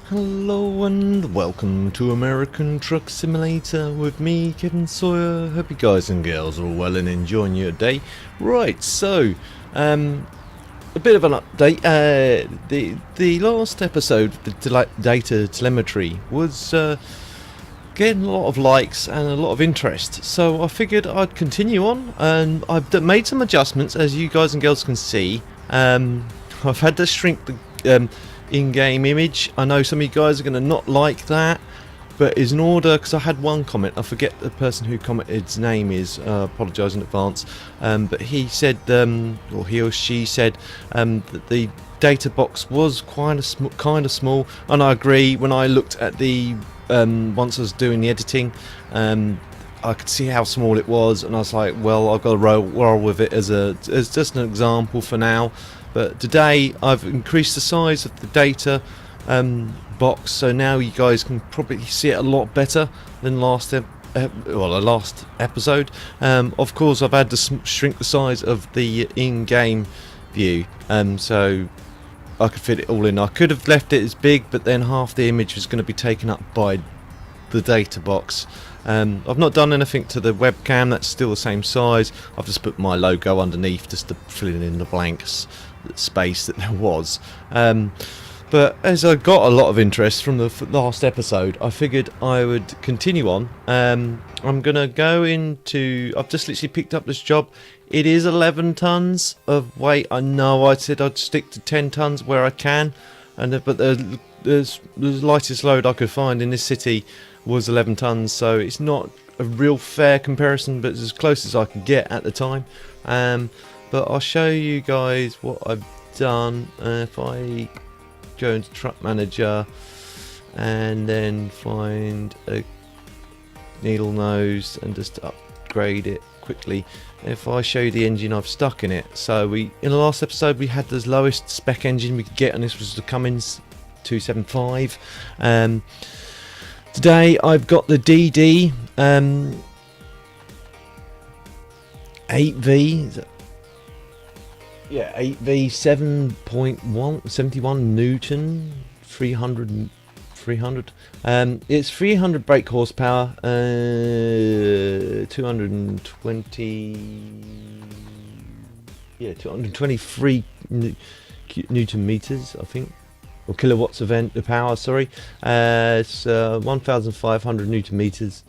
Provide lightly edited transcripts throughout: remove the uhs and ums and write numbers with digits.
Hello and welcome to American Truck Simulator with me, Kevin Sawyer. Hope you guys and girls are all well and enjoying your day. Right, so a bit of an update. The last episode, the data telemetry, was getting a lot of likes and a lot of interest. So I figured I'd continue on, and I've made some adjustments, as you guys and girls can see. I've had to shrink the in-game image. I know some of you guys are going to not like that, but is in order, because I had one comment, I forget the person who commented's name is, apologise in advance, but he said, or he or she said, that the data box was kind of small, and I agree. When I looked at the once I was doing the editing, I could see how small it was, and I was like, well, I've got to roll with it as just an example for now. But today I've increased the size of the data box, so now you guys can probably see it a lot better than the last episode. Of course, I've had to shrink the size of the in-game view, so I could fit it all in. I could have left it as big, but then half the image was going to be taken up by the data box. I've not done anything to the webcam, that's still the same size. I've just put my logo underneath just to fill in the blanks space that there was. But as I got a lot of interest from the last episode, I figured I would continue on. I'm gonna go into, I've just literally picked up this job. It is 11 tons of weight. I know I said I'd stick to 10 tons where I can, but the lightest load I could find in this city was 11 tons, so it's not a real fair comparison, but it's as close as I could get at the time. But I'll show you guys what I've done. If I go into Truck Manager and then find a needle nose and just upgrade it quickly. If I show you the engine I've stuck in it, so in the last episode we had the lowest spec engine we could get, and this was the Cummins 275. Today I've got the DD 8V. Yeah, 8V 7.1 71 Newton 300. It's 300 brake horsepower, 223 Newton meters, I think, or kilowatts of power. Sorry, it's 1,500 Newton meters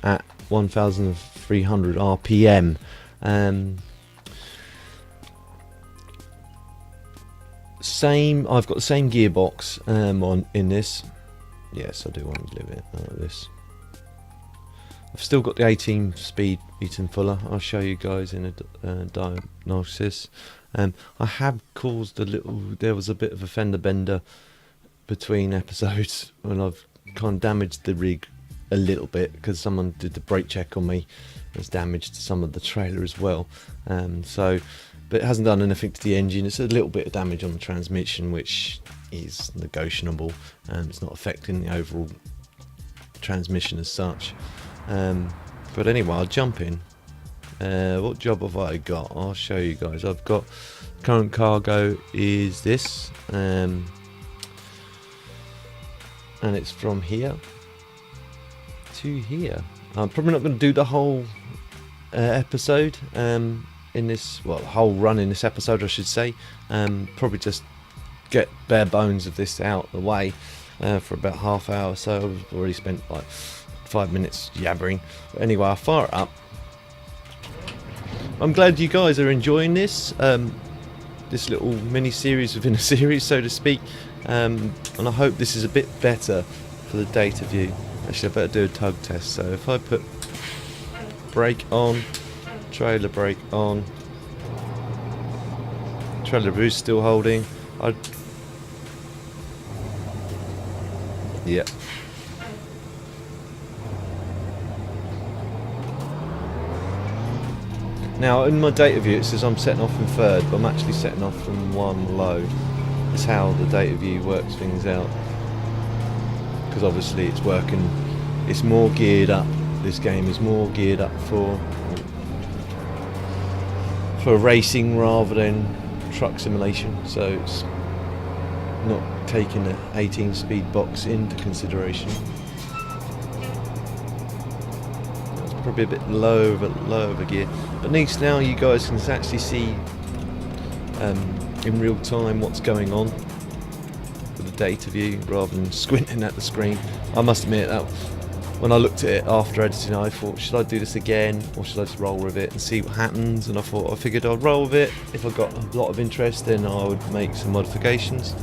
at 1,300 RPM. I've got the same gearbox in this. Yes, I do want to live it like this. I've still got the 18-speed Eaton Fuller. I'll show you guys in a diagnosis. I have caused there was a bit of a fender bender between episodes when I've kind of damaged the rig a little bit, because someone did the brake check on me. It's damaged some of the trailer as well. But it hasn't done anything to the engine. It's a little bit of damage on the transmission, which is negotiable. It's not affecting the overall transmission as such. But anyway, I'll jump in. What job have I got? I'll show you guys. I've got current cargo is this, and it's from here to here. I'm probably not going to do the whole episode in this, well, the whole run in this episode, I should say. Probably just get bare bones of this out of the way for about half hour. So I've already spent like 5 minutes yabbering. But anyway, I'll fire it up. I'm glad you guys are enjoying this this little mini series within a series, so to speak, and I hope this is a bit better for the data view. Actually, I better do a tug test. So if I put brake on, trailer brake on, trailer boost still holding, yeah. Now in my data view it says I'm setting off in third, but I'm actually setting off from one low. That's how the data view works things out, because obviously it's working, it's more geared up, this game is more geared up for racing rather than truck simulation, so it's not taking the 18-speed box into consideration. That's probably a bit low of a gear. But at least now you guys can actually see in real time what's going on with the data view rather than squinting at the screen. I must admit that when I looked at it after editing, I thought, should I do this again or should I just roll with it and see what happens? And I figured I'd roll with it. If I got a lot of interest, then I would make some modifications.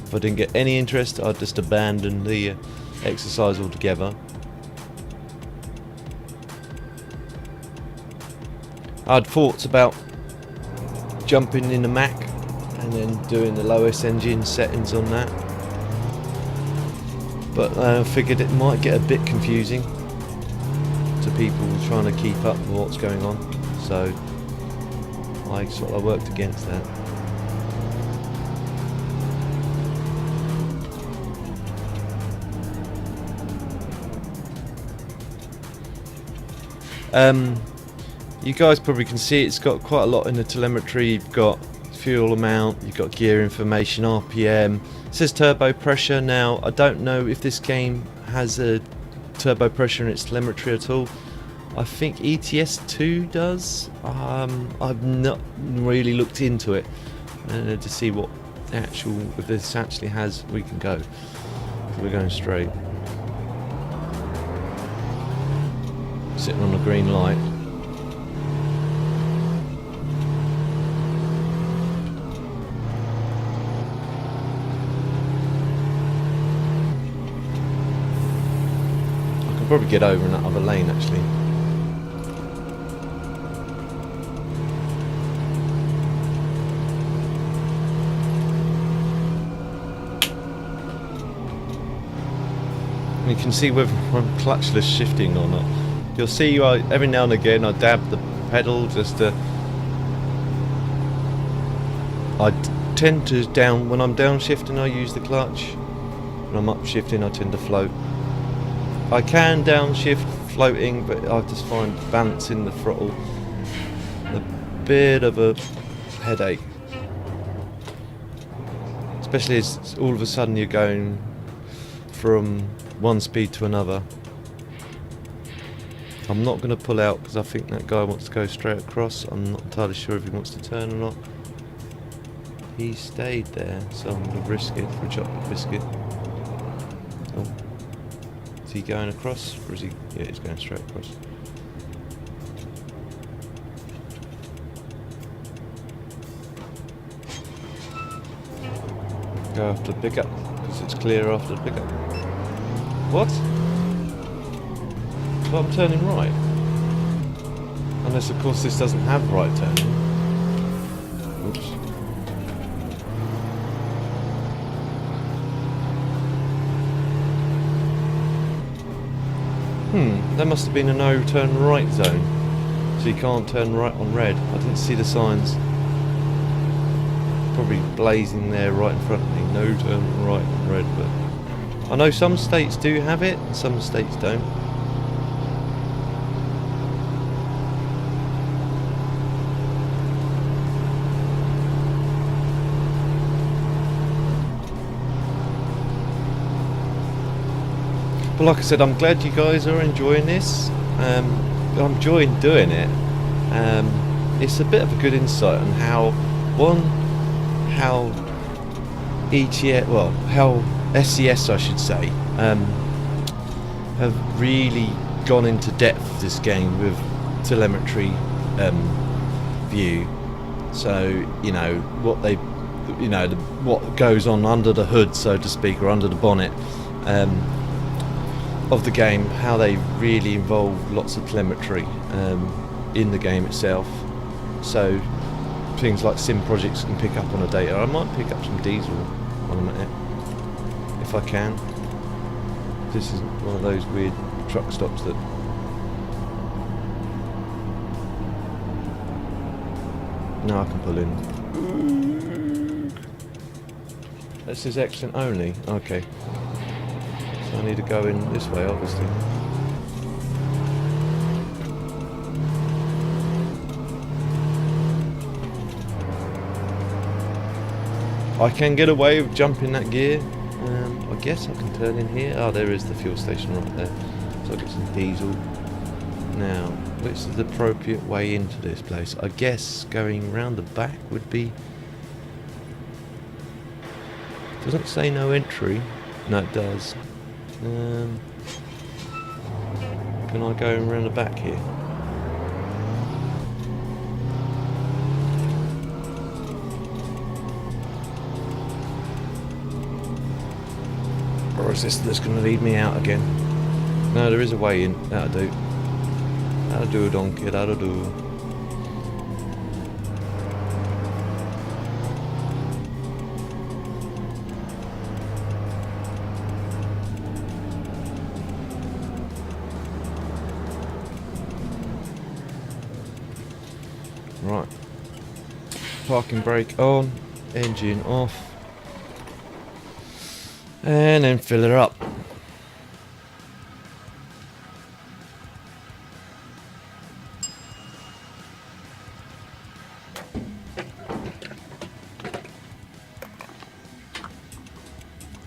If I didn't get any interest, I'd just abandon the exercise altogether. I'd thoughts about jumping in the Mac and then doing the lowest engine settings on that. But I figured it might get a bit confusing to people trying to keep up with what's going on, so I sort of worked against that. You guys probably can see it's got quite a lot in the telemetry. You've got fuel amount, you've got gear information, RPM. It says turbo pressure. Now I don't know if this game has a turbo pressure in its telemetry at all. I think ETS2 does. I've not really looked into it to see what actual, if this actually has. We can go. We're going straight. Sitting on a green light. Probably get over in that other lane actually. And you can see whether I'm clutchless shifting or not. You'll see every now and again I dab the pedal just to... I tend to when I'm downshifting I use the clutch. When I'm upshifting I tend to float. I can downshift floating, but I just find balancing the throttle a bit of a headache. Especially as all of a sudden you're going from one speed to another. I'm not going to pull out because I think that guy wants to go straight across. I'm not entirely sure if he wants to turn or not. He stayed there, so I'm going to risk it for a chocolate biscuit. Oh. Is he going across, or is he... yeah, he's going straight across. Go after the pickup, because it's clear after the pickup. What? Well, I'm turning right. Unless, of course, this doesn't have right turning. Oops. There must have been a no turn right zone, so you can't turn right on red. I didn't see the signs. Probably blazing there right in front of me, no turn right on red, but I know some states do have it and some states don't. But like I said, I'm glad you guys are enjoying this. I'm enjoying doing it. It's a bit of a good insight on how ETS, well, how SCS I should say, have really gone into depth of this game with telemetry view. So you know what they, you know, what goes on under the hood, so to speak, or under the bonnet. Of the game, how they really involve lots of telemetry in the game itself. So things like sim projects can pick up on the data. I might pick up some diesel on them if I can. This is one of those weird truck stops that now I can pull in. This is excellent only. Okay. I need to go in this way, obviously. I can get away with jumping that gear. I guess I can turn in here. Oh, there is the fuel station right there. So I'll get some diesel. Now, which is the appropriate way into this place? I guess going round the back would be... Doesn't say no entry. No, it does. Can I go around the back here? Or is this that's going to lead me out again? No, there is a way in. That'll do. That'll do, donkey. That'll do. Right. Parking brake on. Engine off. And then fill her up.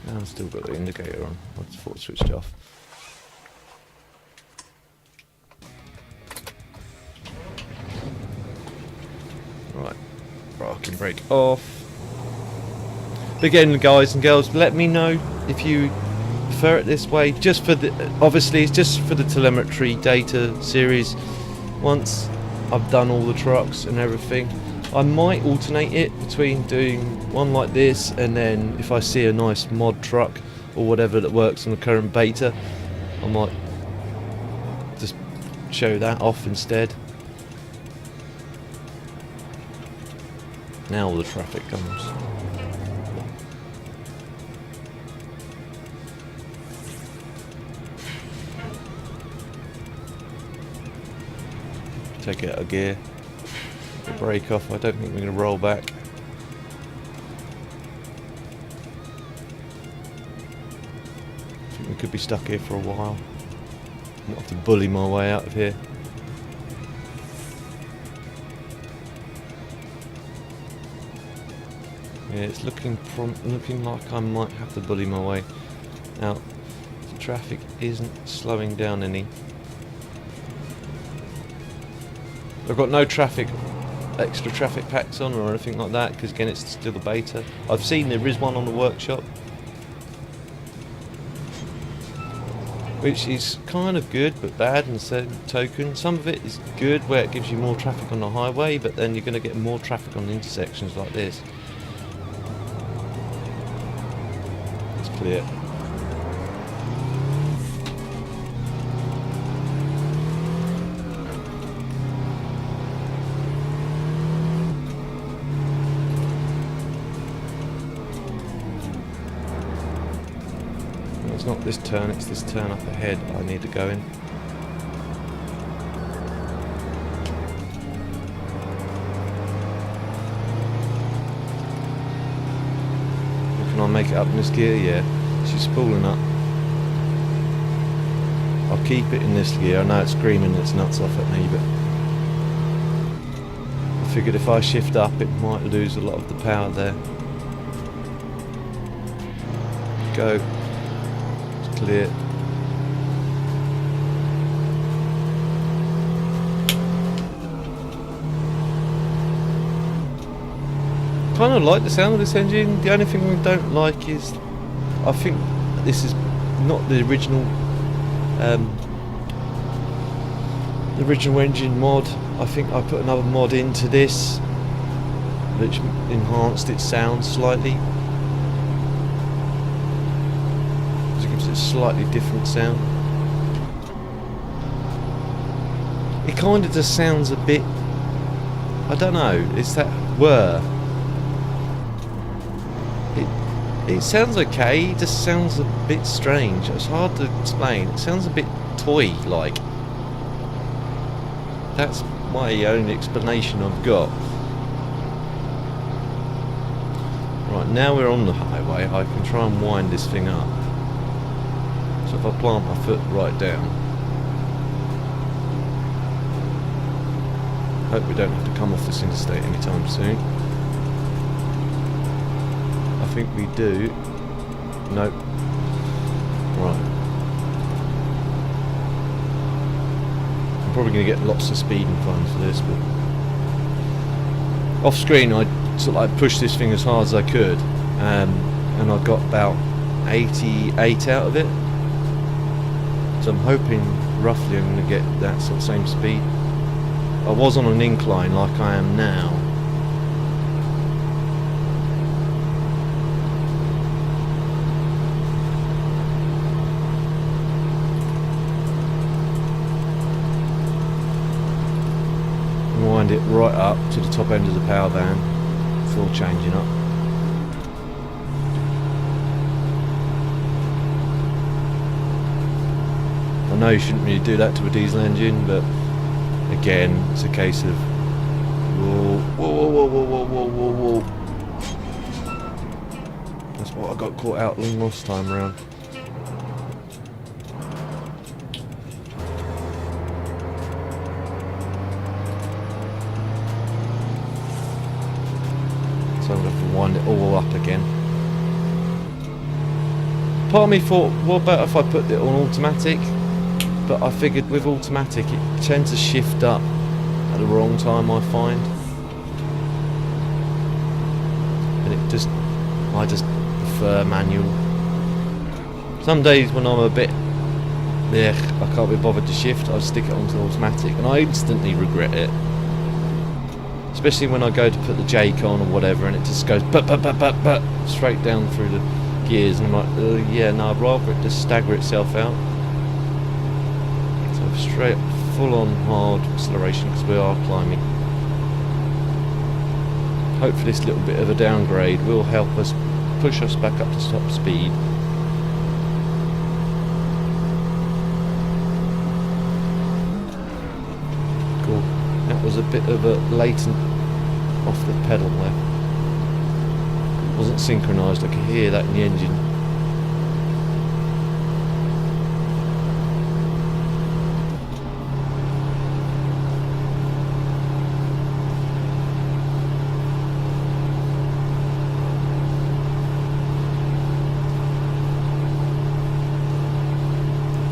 I've still got the indicator on. I just thought it switched off. Right, parking brake off. Again, guys and girls, let me know if you prefer it this way. Just for the, obviously, it's just for the telemetry data series. Once I've done all the trucks and everything, I might alternate it between doing one like this, and then if I see a nice mod truck or whatever that works on the current beta, I might just show that off instead. Now all the traffic comes. Take it out of gear. The brake off. I don't think we're going to roll back. I think we could be stuck here for a while. I might have to bully my way out of here. Yeah, it's looking like I might have to bully my way out. The traffic isn't slowing down any. I've got no extra traffic packs on or anything like that, because again it's still the beta. I've seen there is one on the workshop, which is kind of good but bad in the same token. Some of it is good where it gives you more traffic on the highway, but then you're going to get more traffic on the intersections like this. It's clear. It's not this turn, it's this turn up ahead I need to go in. Can I make it up in this gear? Yeah, she's spooling up. I'll keep it in this gear. I know it's screaming its nuts off at me, but I figured if I shift up it might lose a lot of the power there. Go. Clear. Kind of like the sound of this engine. The only thing we don't like is, I think this is not the original engine mod. I think I put another mod into this which enhanced its sound slightly. Slightly different sound. It kind of just sounds a bit, I don't know, it's that whir. It sounds okay, it just sounds a bit strange. It's hard to explain. It sounds a bit toy-like. That's my only explanation I've got. Right, now we're on the highway, I can try and wind this thing up. So if I plant my foot right down, hope we don't have to come off this interstate anytime soon. think we do. Nope. Right. I'm probably going to get lots of speeding fines for this, but off screen I sort of like pushed this thing as hard as I could, and I got about 88 out of it. So I'm hoping roughly I'm going to get that sort of same speed. I was on an incline like I am now. Wind it right up to the top end of the power band before changing up. I know you shouldn't really do that to a diesel engine, but again, it's a case of whoa, whoa, whoa, whoa, whoa, whoa, whoa, whoa. That's what I got caught out last time around. So I'm going to have to wind it all up again. Part of me thought, what about if I put it on automatic? But I figured with automatic it tends to shift up at the wrong time, I find. And I just prefer manual. Some days when I'm a bit, I can't be bothered to shift, I stick it onto automatic and I instantly regret it. Especially when I go to put the Jake on or whatever and it just goes but straight down through the gears, and I'm like, yeah, no, I'd rather it just stagger itself out. So straight full on hard acceleration because we are climbing. Hopefully this little bit of a downgrade will help us push us back up to top speed. Cool. That was a bit of a latent off the pedal there. It wasn't synchronised, I could hear that in the engine.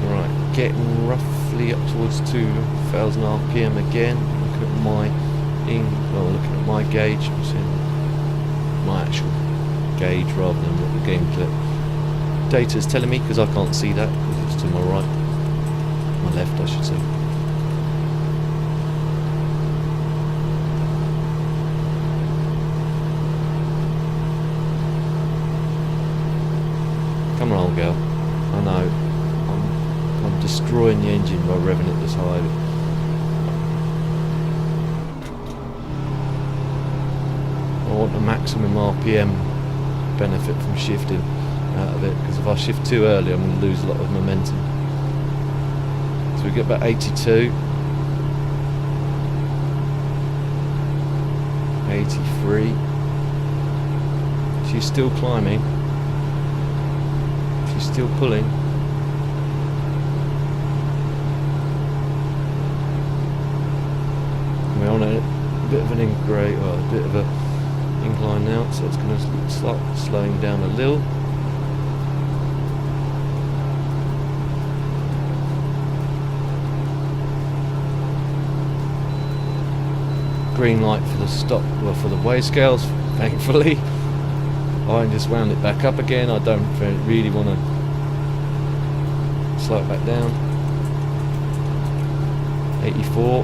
Right, getting roughly up towards 2,000 RPM again. Looking at my gauge, I'm seeing my actual gauge rather than what the game data is telling me, because I can't see that because it's to my right, my left I should say. Come on, old girl. I know I'm destroying the engine by revving it this high. I want the maximum RPM benefit from shifting out of it, because if I shift too early I'm going to lose a lot of momentum. So we get about 82, 83. She's still climbing, she's still pulling. We're on a bit of an incline now, so it's going to start slowing down a little. Green light for the stop, well, for the weigh scales, thankfully. I just wound it back up again. I don't really want to slow it back down. 84.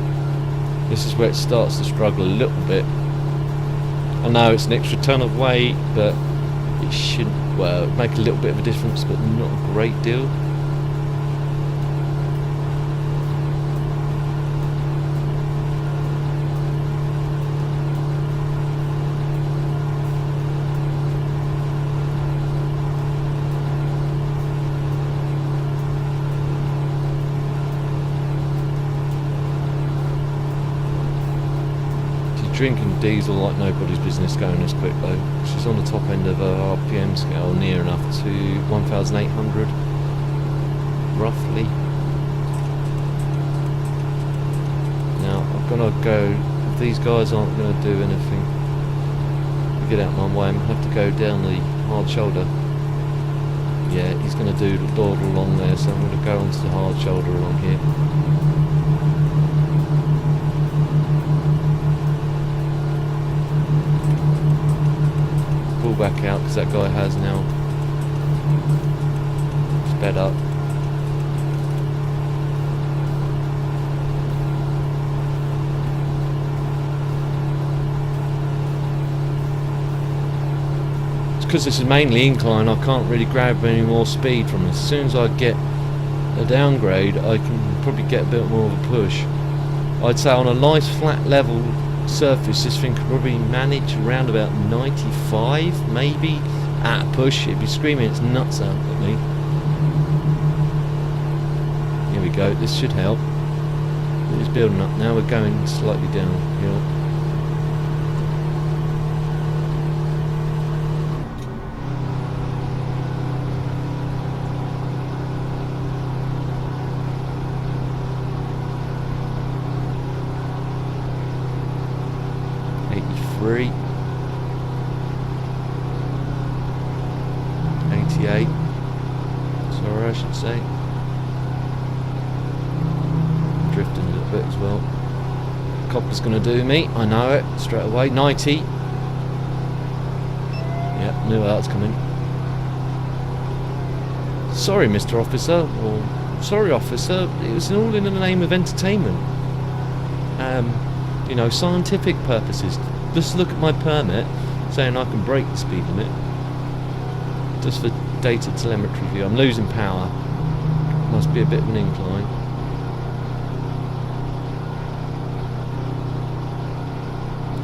This is where it starts to struggle a little bit. I know it's an extra ton of weight, but it should, well, make a little bit of a difference, but not a great deal. Drinking diesel like nobody's business going this quick though. She's on the top end of her RPM scale, near enough to 1,800 roughly. Now I'm gonna go, if these guys aren't gonna do anything to get out of my way, I'm gonna have to go down the hard shoulder. Yeah, he's going to do the dawdle along there, so I'm going to go onto the hard shoulder along here. Pull back out because that guy has now sped up. Because this is mainly incline, I can't really grab any more speed from this. As soon as I get a downgrade, I can probably get a bit more of a push. I'd say on a nice flat level surface, this thing could probably manage around about 95, maybe, at a push. It'd be screaming its nuts out at me. Here we go, this should help. It's building up now, we're going slightly downhill. Three, 88, sorry I should say, drifting a little bit as well. Copper's going to do me, I know it, straight away. 90, yeah, knew that was coming. Sorry Mr. Officer, or sorry officer, it was all in the name of entertainment, you know, scientific purposes. Just look at my permit saying I can break the speed limit. Just for data telemetry view. I'm losing power. Must be a bit of an incline.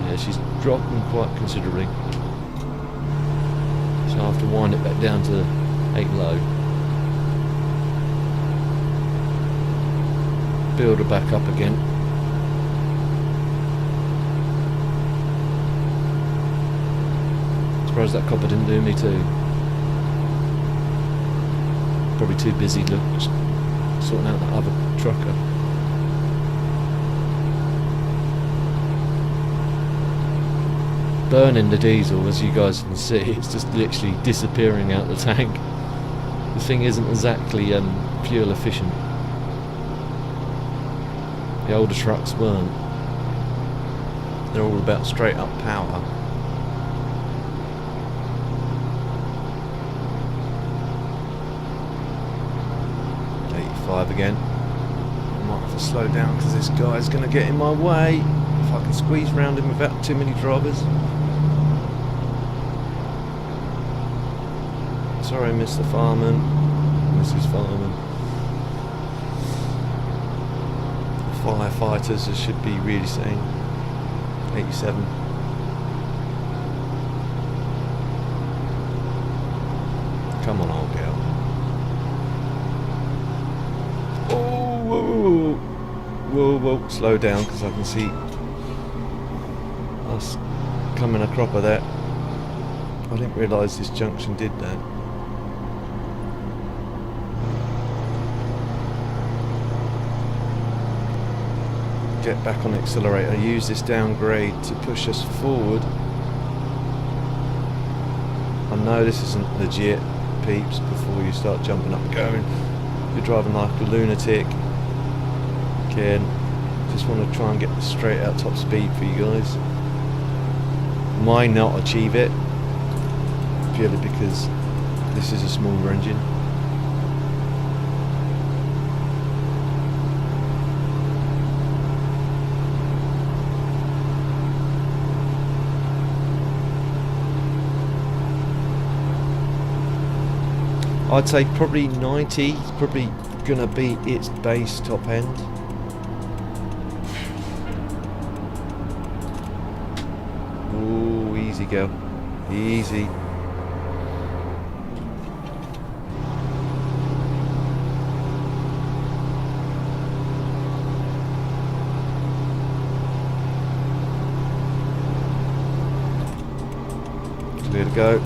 Yeah, she's dropping quite considerably. So I have to wind it back down to 8 low. Build her back up again. Surprised that copper didn't do me too. Probably too busy sorting out that other trucker. Burning the diesel, as you guys can see, it's just literally disappearing out the tank. The thing isn't exactly fuel efficient. The older trucks weren't. They're all about straight up power. Again. I might have to slow down because this guy's going to get in my way. If I can squeeze around him without too many drivers. Sorry, Mr. Farman, Mrs. Farman. Firefighters should be really saying 87. Come on, old girl. Whoa, slow down because I can see us coming a cropper there. I didn't realise this junction did that. Get back on the accelerator, use this downgrade to push us forward. I know this isn't legit, peeps, before you start jumping up and going. You're driving like a lunatic. Again, just want to try and get the straight out top speed for you guys. Why not achieve it? Purely because this is a smaller engine. I'd say probably 90 is probably gonna be its base top end. Ooh, easy girl, easy. Clear to go.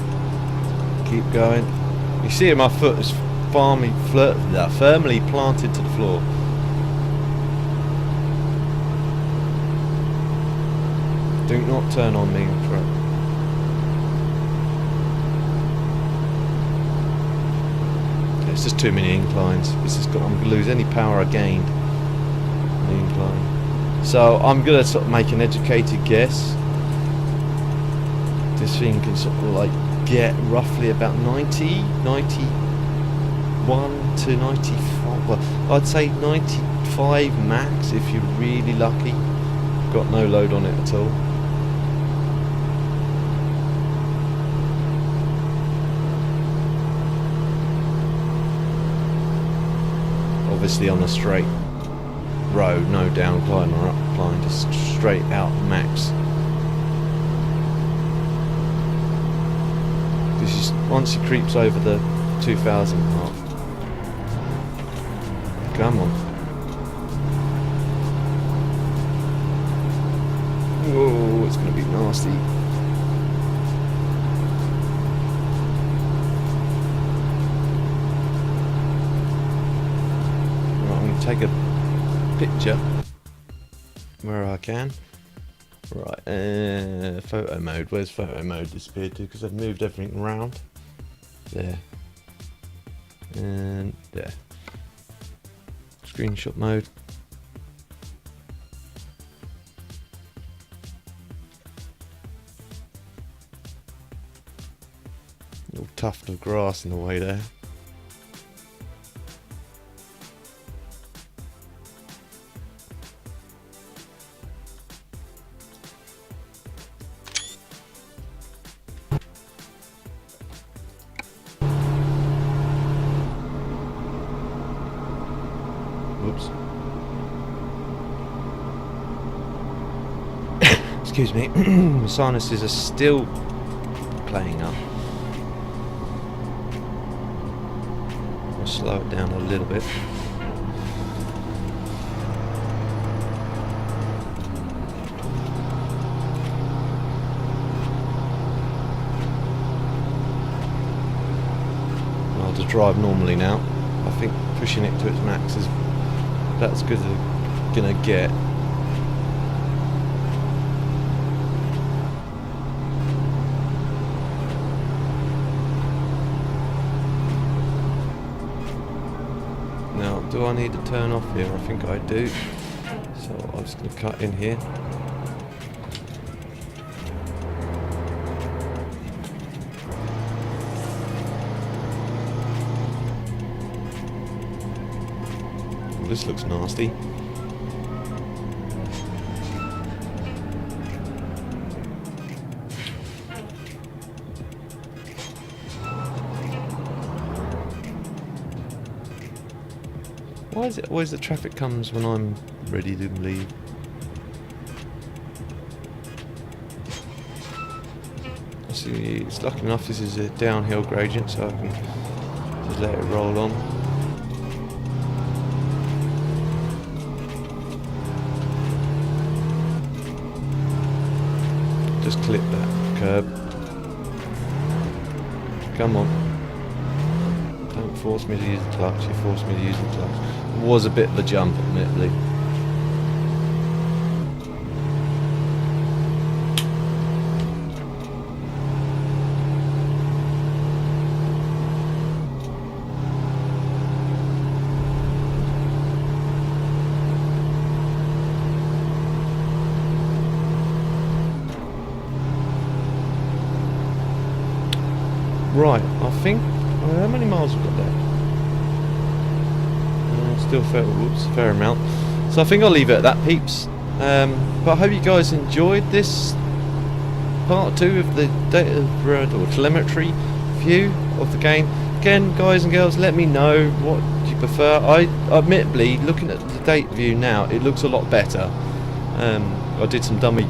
Keep going. You see my foot is firmly planted to the floor. Do not turn on me, truck. It's just too many inclines. I'm going to lose any power I gained on the incline. So I'm going to sort of make an educated guess. This thing can sort of like get roughly about 90, 91 to 95. Well, I'd say 95 max if you're really lucky. Got no load on it at all. Obviously on a straight road, no downcline or upcline, just straight out max. Because once it creeps over the 2000 mark, come on. Whoa, it's going to be nasty. Take a picture where I can. Right, photo mode. Where's photo mode disappeared to? Because I've moved everything around. There. And there. Screenshot mode. Little tuft of grass in the way there. Whoops. Excuse me. My sinuses are still playing up. I'll slow it down a little bit. I'll just drive normally now. I think pushing it to its max is that's good as it's gonna get. Now, do I need to turn off here? I think I do. So I'm just gonna cut in here. This looks nasty. Why is it always the traffic comes when I'm ready to leave? See, it's lucky enough this is a downhill gradient, so I can just let it roll on. Just clip that curb. Come on. Don't force me to use the clutch, you forced me to use the clutch. It was a bit of a jump, admittedly. Right, I think. How many miles have we got there? Still fair amount. So I think I'll leave it at that, peeps. But I hope you guys enjoyed this part 2 of the data or telemetry view of the game. Again, guys and girls, let me know what you prefer. I admittedly, looking at the data view now, it looks a lot better. I did some dummy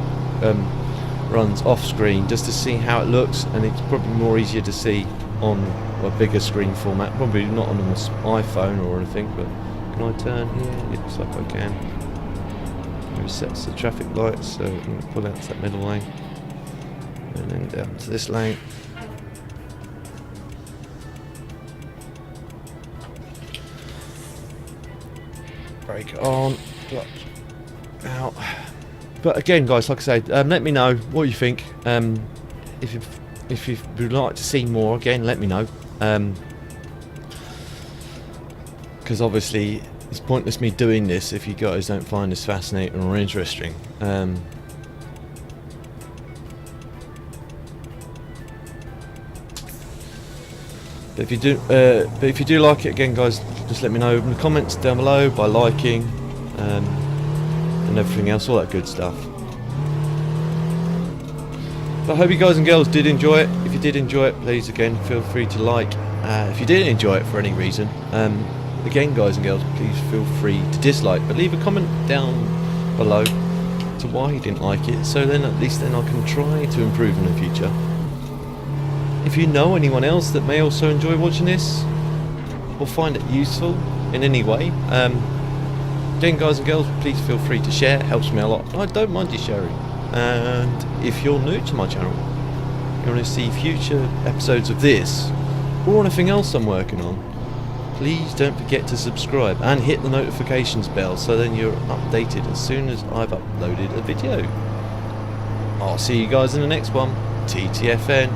runs off screen just to see how it looks, and it's probably more easier to see on a bigger screen format, probably not on an iPhone or anything. But can I turn here? It looks like I can. It sets the traffic lights, so I'm going to pull out to that middle lane and then down to this lane. Brake on, clutch out. But again, guys, like I said, let me know what you think. If you would like to see more, again, let me know. because obviously it's pointless me doing this if you guys don't find this fascinating or interesting. But if you do like it, again guys, just let me know in the comments down below by liking and everything else, all that good stuff. But I hope you guys and girls did enjoy it. If you did enjoy it, please again feel free to like. If you didn't enjoy it for any reason, again guys and girls, please feel free to dislike, but leave a comment down below to why you didn't like it, so then at least then I can try to improve in the future. If you know anyone else that may also enjoy watching this or find it useful in any way, again guys and girls, please feel free to share. It helps me a lot. I don't mind you sharing. And if you're new to my channel, you want to see future episodes of this or anything else I'm working on, please don't forget to subscribe and hit the notifications bell so then you're updated as soon as I've uploaded a video. I'll see you guys in the next one. TTFN.